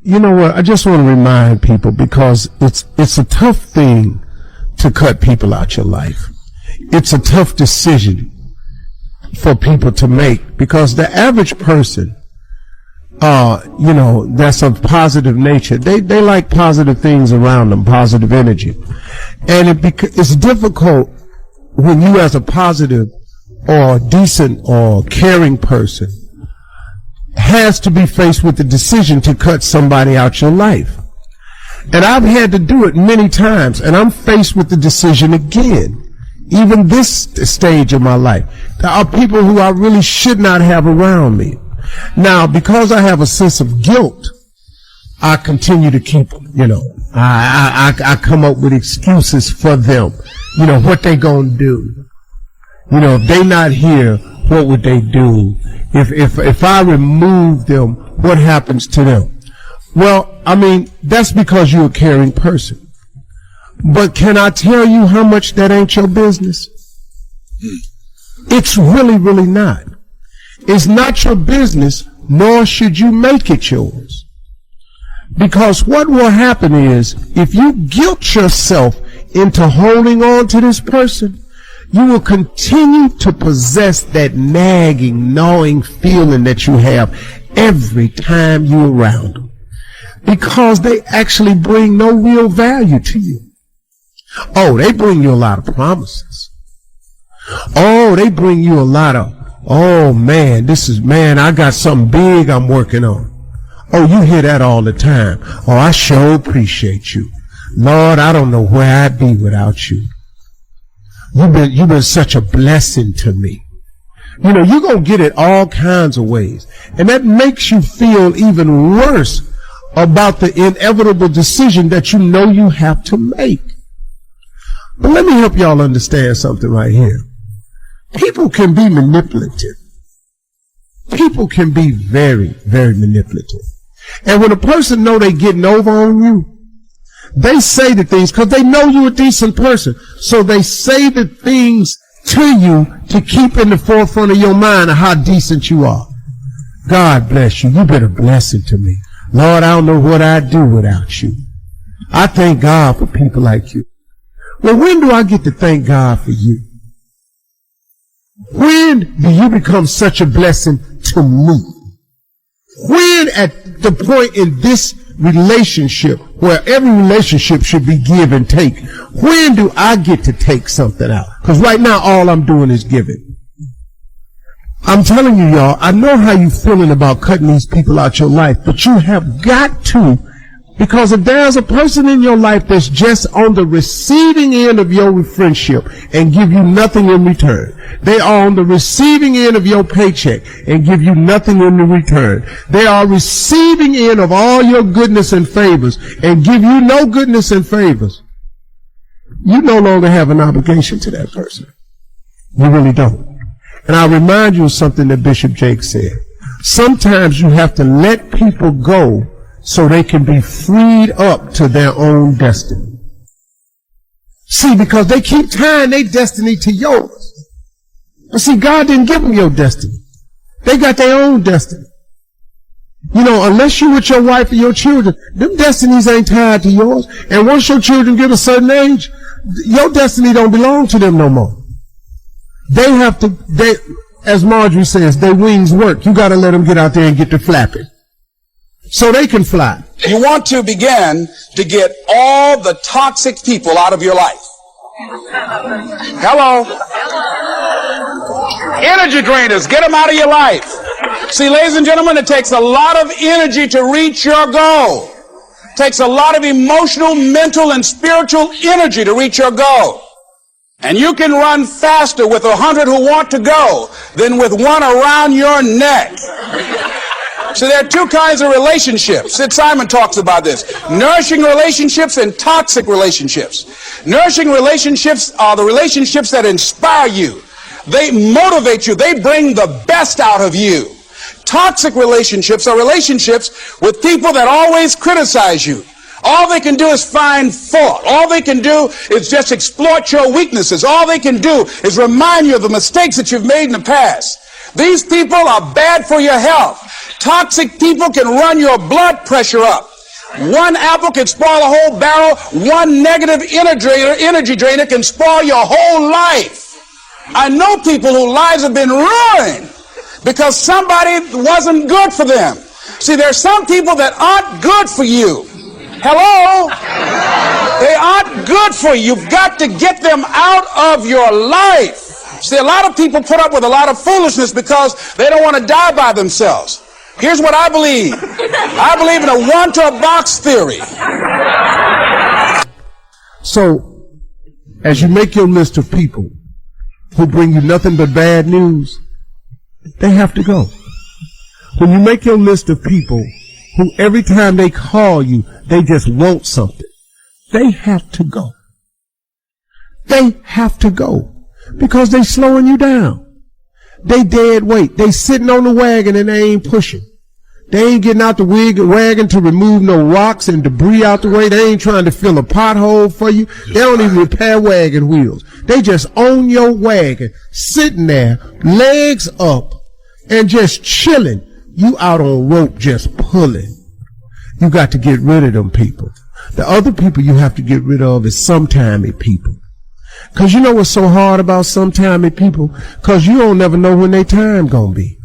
you know what? I just want to remind people, because it's a tough thing to cut people out your life. It's a tough decision for people to make, because the average person, that's of positive nature. They like positive things around them, positive energy. And it's difficult when you, as a positive or decent or caring person, has to be faced with the decision to cut somebody out your life. And I've had to do it many times, and I'm faced with the decision again. Even this stage of my life, there are people who I really should not have around me. Now, because I have a sense of guilt, I continue to keep them, I come up with excuses for them, what they gonna do. If they not here, what would they do? If I remove them, what happens to them? Well, that's because you're a caring person. But can I tell you how much that ain't your business? It's really, really not. It's not your business, nor should you make it yours. Because what will happen is, if you guilt yourself into holding on to this person, you will continue to possess that nagging, gnawing feeling that you have every time you're around them. Because they actually bring no real value to you. Oh, they bring you a lot of promises. Oh, they bring you a lot of, oh man, I got something big I'm working on. Oh, you hear that all the time. Oh, I sure appreciate you. Lord, I don't know where I'd be without you. You've been such a blessing to me. You're going to get it all kinds of ways. And that makes you feel even worse about the inevitable decision that you know you have to make. But let me help y'all understand something right here. People can be manipulative. People can be very, very manipulative. And when a person know they getting over on you, they say the things because they know you're a decent person. So they say the things to you to keep in the forefront of your mind of how decent you are. God bless you. You've been a blessing to me. Lord, I don't know what I'd do without you. I thank God for people like you. Well, when do I get to thank God for you? When do you become such a blessing to me? When, at the point in this relationship, where every relationship should be give and take, when do I get to take something out? Because right now, all I'm doing is giving. I'm telling you, y'all, I know how you're feeling about cutting these people out your life, but you have got to, because if there's a person in your life that's just on the receiving end of your friendship and give you nothing in return, they are on the receiving end of your paycheck and give you nothing in return, they are receiving end of all your goodness and favors and give you no goodness and favors, you no longer have an obligation to that person. You really don't. And I'll remind you of something that Bishop Jake said. Sometimes you have to let people go so they can be freed up to their own destiny. See, because they keep tying their destiny to yours. But see, God didn't give them your destiny. They got their own destiny. Unless you with your wife or your children, them destinies ain't tied to yours. And once your children get a certain age, your destiny don't belong to them no more. They have to, as Marjorie says, their wings work. You got to let them get out there and get to flapping so they can fly. You want to begin to get all the toxic people out of your life. Hello. Energy drainers, get them out of your life. See, ladies and gentlemen, it takes a lot of energy to reach your goal. It takes a lot of emotional, mental, and spiritual energy to reach your goal. And you can run faster with 100 who want to go than with one around your neck. So there are two kinds of relationships. Sid Simon talks about this. Nourishing relationships and toxic relationships. Nourishing relationships are the relationships that inspire you. They motivate you. They bring the best out of you. Toxic relationships are relationships with people that always criticize you. All they can do is find fault. All they can do is just exploit your weaknesses. All they can do is remind you of the mistakes that you've made in the past. These people are bad for your health. Toxic people can run your blood pressure up. One apple can spoil a whole barrel. One negative energy drainer can spoil your whole life. I know people whose lives have been ruined because somebody wasn't good for them. See, there are some people that aren't good for you. Hello? They aren't good for you. You've got to get them out of your life. See, a lot of people put up with a lot of foolishness because they don't want to die by themselves. Here's what I believe. I believe in a one-to-a-box theory. So, as you make your list of people who bring you nothing but bad news, they have to go. When you make your list of people who every time they call you, they just want something, they have to go. They have to go because they slowing you down. They dead weight. They sitting on the wagon and they ain't pushing. They ain't getting out the wagon to remove no rocks and debris out the way. They ain't trying to fill a pothole for you. They don't even repair wagon wheels. They just own your wagon, sitting there, legs up, and just chilling. You out on rope just pulling. You got to get rid of them people. The other people you have to get rid of is sometimey people. Cause you know what's so hard about sometimey people? Cause you don't never know when their time gonna be.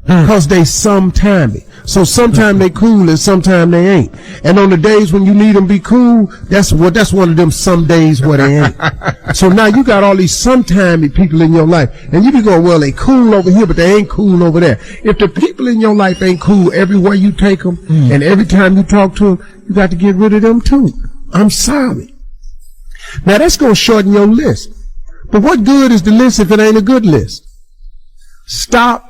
Cause they sometimey. So sometime they cool and sometime they ain't. And on the days when you need them be cool, that's one of them some days where they ain't. So now you got all these sometimey people in your life. And you be going, well, they cool over here, but they ain't cool over there. If the people in your life ain't cool everywhere you take them and every time you talk to them, you got to get rid of them too. I'm sorry. Now that's going to shorten your list. But what good is the list if it ain't a good list? Stop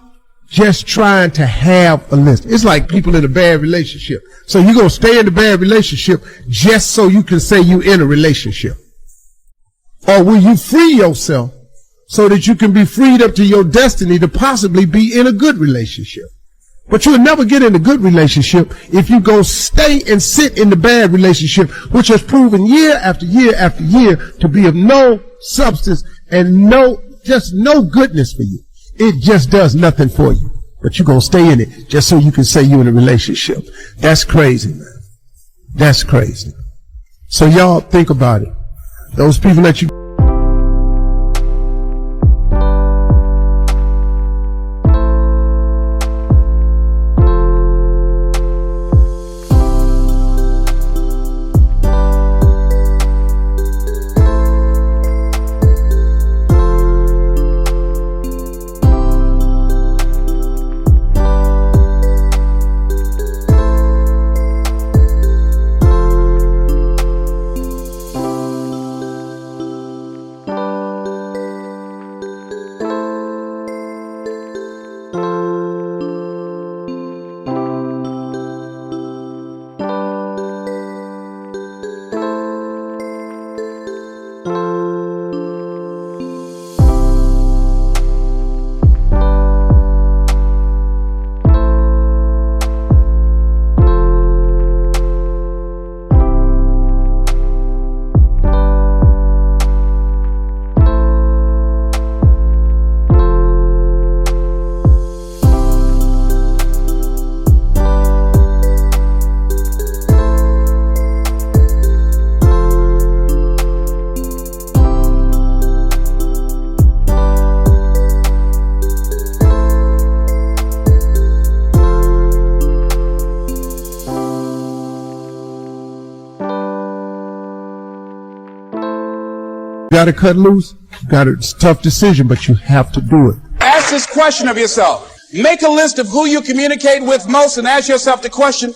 just trying to have a list. It's like people in a bad relationship. So you're going to stay in the bad relationship just so you can say you in a relationship. Or will you free yourself so that you can be freed up to your destiny to possibly be in a good relationship? But you'll never get in a good relationship if you go stay and sit in the bad relationship, which has proven year after year after year to be of no substance and just no goodness for you. It just does nothing for you. But you're going to stay in it just so you can say you're in a relationship. That's crazy, man. That's crazy. So y'all think about it. Those people that you got to cut loose. It's a tough decision, but you have to do it. Ask this question of yourself. Make a list of who you communicate with most and ask yourself the question,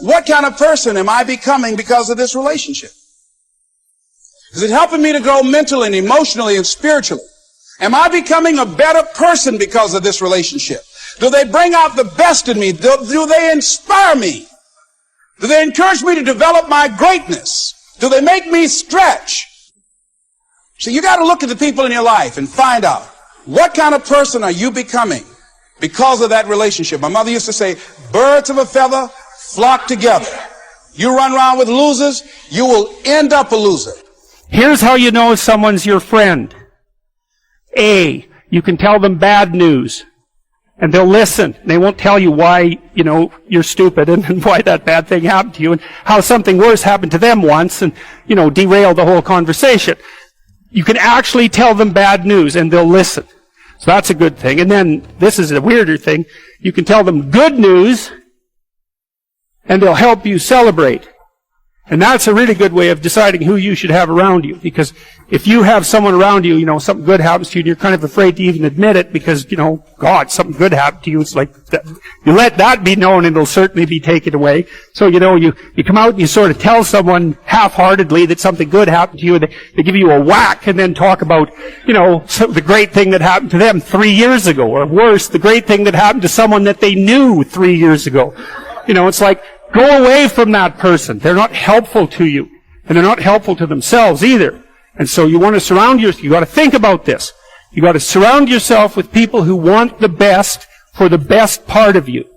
what kind of person am I becoming because of this relationship? Is it helping me to grow mentally and emotionally and spiritually? Am I becoming a better person because of this relationship? Do they bring out the best in me? Do they inspire me? Do they encourage me to develop my greatness? Do they make me stretch? So you got to look at the people in your life and find out what kind of person are you becoming because of that relationship. My mother used to say, birds of a feather flock together. You run around with losers, you will end up a loser. Here's how you know someone's your friend. A, you can tell them bad news And they'll listen. They won't tell you why, you're stupid and why that bad thing happened to you and how something worse happened to them once and, derail the whole conversation. You can actually tell them bad news and they'll listen. So that's a good thing. And then, this is a weirder thing, you can tell them good news and they'll help you celebrate. And that's a really good way of deciding who you should have around you. Because if you have someone around you, something good happens to you and you're kind of afraid to even admit it because, God, something good happened to you. It's like, you let that be known and it'll certainly be taken away. So, you come out and you sort of tell someone half-heartedly that something good happened to you and they give you a whack and then talk about, the great thing that happened to them 3 years ago. Or worse, the great thing that happened to someone that they knew 3 years ago. It's like, go away from that person. They're not helpful to you. And they're not helpful to themselves either. And so you want to surround yourself, you got to think about this. You got to surround yourself with people who want the best for the best part of you.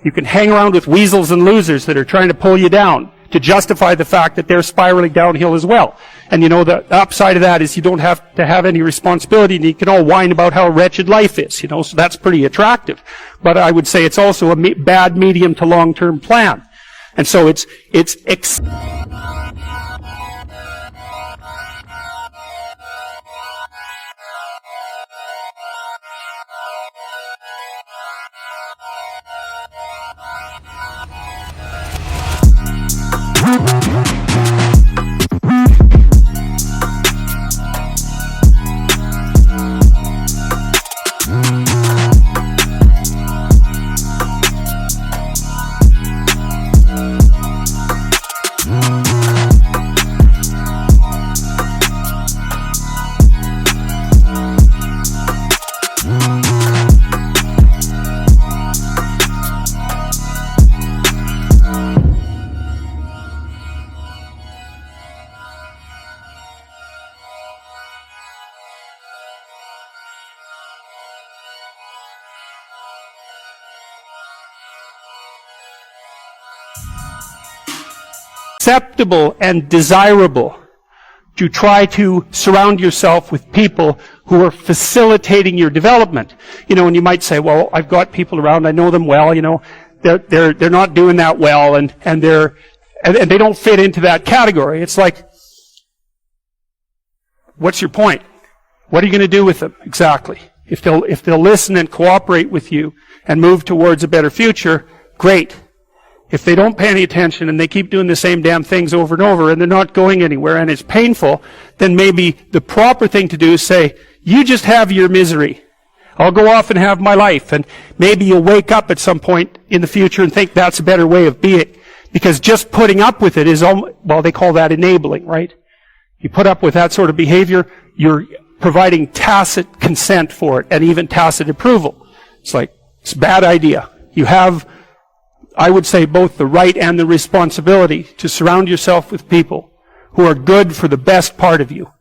You can hang around with weasels and losers that are trying to pull you down to justify the fact that they're spiraling downhill as well. And the upside of that is you don't have to have any responsibility and you can all whine about how wretched life is, so that's pretty attractive. But I would say it's also a bad medium to long-term plan. And so it's acceptable and desirable to try to surround yourself with people who are facilitating your development. And you might say, well, I've got people around, I know them well, they're not doing that well and they don't fit into that category. It's like, what's your point? What are you going to do with them exactly? If they'll listen and cooperate with you and move towards a better future, great. If they don't pay any attention and they keep doing the same damn things over and over and they're not going anywhere and it's painful, then maybe the proper thing to do is say, you just have your misery. I'll go off and have my life. And maybe you'll wake up at some point in the future and think that's a better way of being. Because just putting up with it is, they call that enabling, right? You put up with that sort of behavior, you're providing tacit consent for it and even tacit approval. It's a bad idea. You have, I would say, both the right and the responsibility to surround yourself with people who are good for the best part of you.